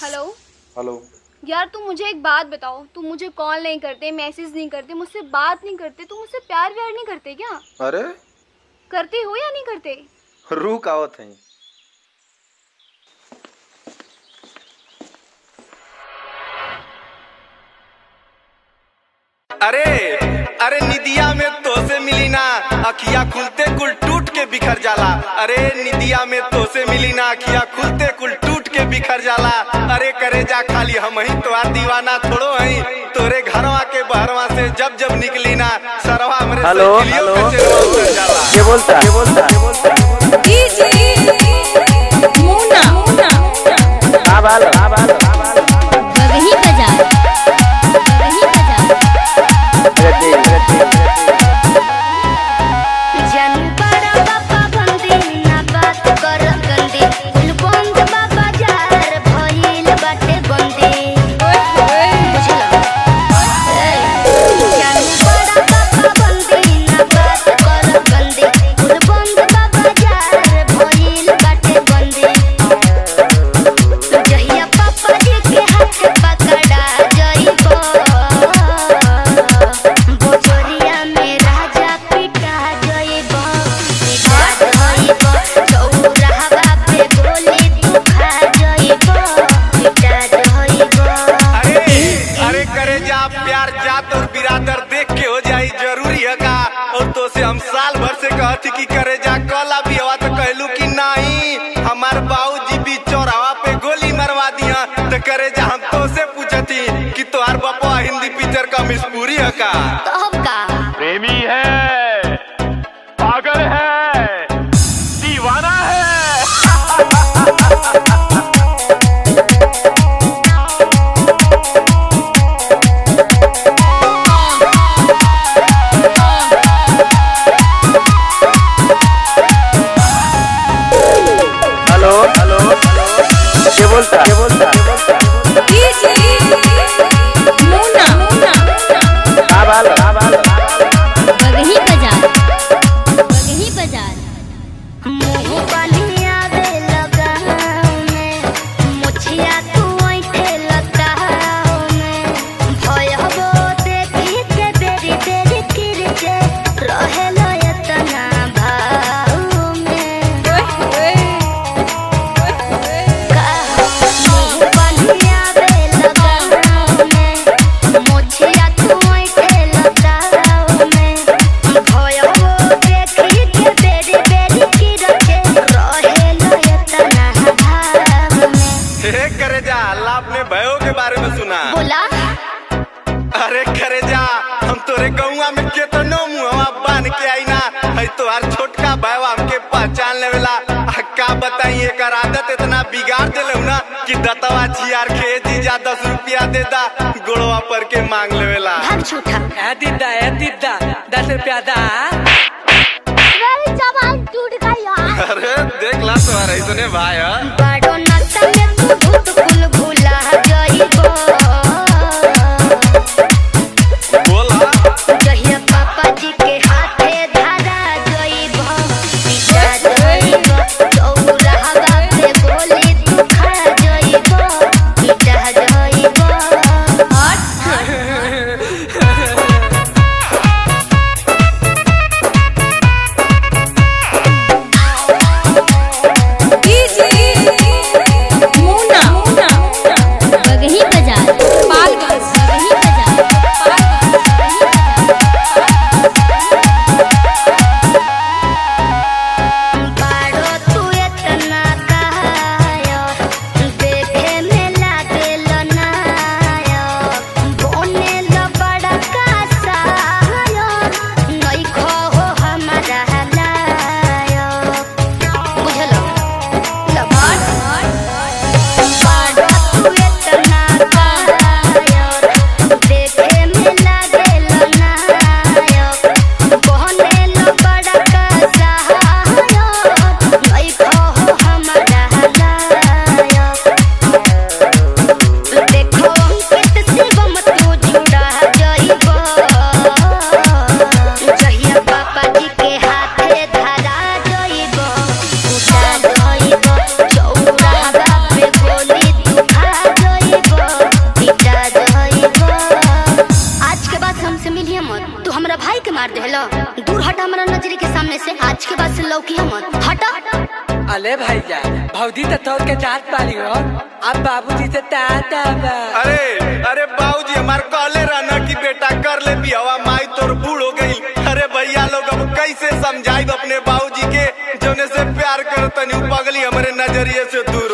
Hello. Hello. यार तुम मुझे एक बात बताओ, तुम मुझे कॉल नहीं करते, मैसेज नहीं करते, मुझसे बात नहीं करते, तुम मुझसे प्यार व्यार नहीं करते क्या? अरे करते हो या नहीं करते? रुक आवत है। अरे अरे निदिया में तो से मिली ना, अखिया खुलते कुल टूट के बिखर जाला। अरे निदिया में तो से मिली ना, अखिया खुलते कुल टूट के बिखर जाला। अरे करे जा खाली हम ही तो दीवाना थोड़ो हई, तोरे घरवा के बहरवा से जब जब निकली ना, सरवा हमरे से किलियो के चेरवा उतर जाला। ये बोलता मुन्ना हाँ बालो वही बजा जन बड़ा बाबा बंदी ना बात कर गंदी कुल बंद बाबा जार भइल बाटे बंदी बुझला जन बड़ा बाबा बंदी ना बात कर गंदी कुल बंद बाबा जार भइल बाटे बंदी जहिया पापा जी के हाथ पकड़ा जइबो बोचोरिया में राजा पिटा जइबो पिटा जइबो चौराहा पे गोली तू खा जइबो पिटा जइबो। अरे करे जा प्यार जात और बिरादर देख के हो जाई जरूरी है का? और तो से हम साल भर से कहती कि करे जा कला भी हवा तो कहलू कि नहीं, हमार बाबूजी भी चौराहा पे गोली मरवा दिया। तो करे जा हम तो से पूछती कि तोहार बापा हिंदी पिक्चर का मिसपूरी है का? तब का प्रेमी है, पागल है, दीवाना है। हेलो ये बोलता मुन्ना हाँ बालो वही बाजार मुंह बनिया दे लगाओ में मुछिया तू ओइठे लगाओ में भय हो देखी के बेरी बेरी किरचे रहे लयतना भाव में मुंह बनिया दे लगाओ में मुछिया तू ओइठे लगाओ में भय हो देखी के बेरी बेरी किरचे रहे लयतना भाव में। हे करे जा लाभ में भयो के बारे में सुना। बोला अरे करे जा हम तोरे गौवा में केतनो मुहवा बांध के आई ना, है तोहार छोटका भाई हमके पहचान लेवेला। का बताई एकर आदत इतना बिगाड़ देलू ना कि दतवा छियार के जीजा 10 रुपया दे दा गोड़वा पर के मांग लेवेला। भाग झूठा दीदा 10 रुपया दा। मेरी जबान टूट गई यार। अरे देख ला तुम्हारा इसने भाई है। बड़ो नशा में तू भूत कुल भुला जइबो बोला जहिया पापा जी के हाथे धरा जइबो पिटा जइबो चौराहा पे गोली तू खा जइबो पिटा जइबो। अले भैया भौजी तो तोड़ के जात पारी हो अब बाबूजी से टाटा बा। अरे अरे बाबूजी हमार कहले रहना कि बेटा कर ले बियावा, माई तोर बूढ़ हो गई। अरे भैया लोग अब कैसे समझाई अपने बाबूजी के जोने से प्यार करतनी पगली हमारे नजरिए से दूर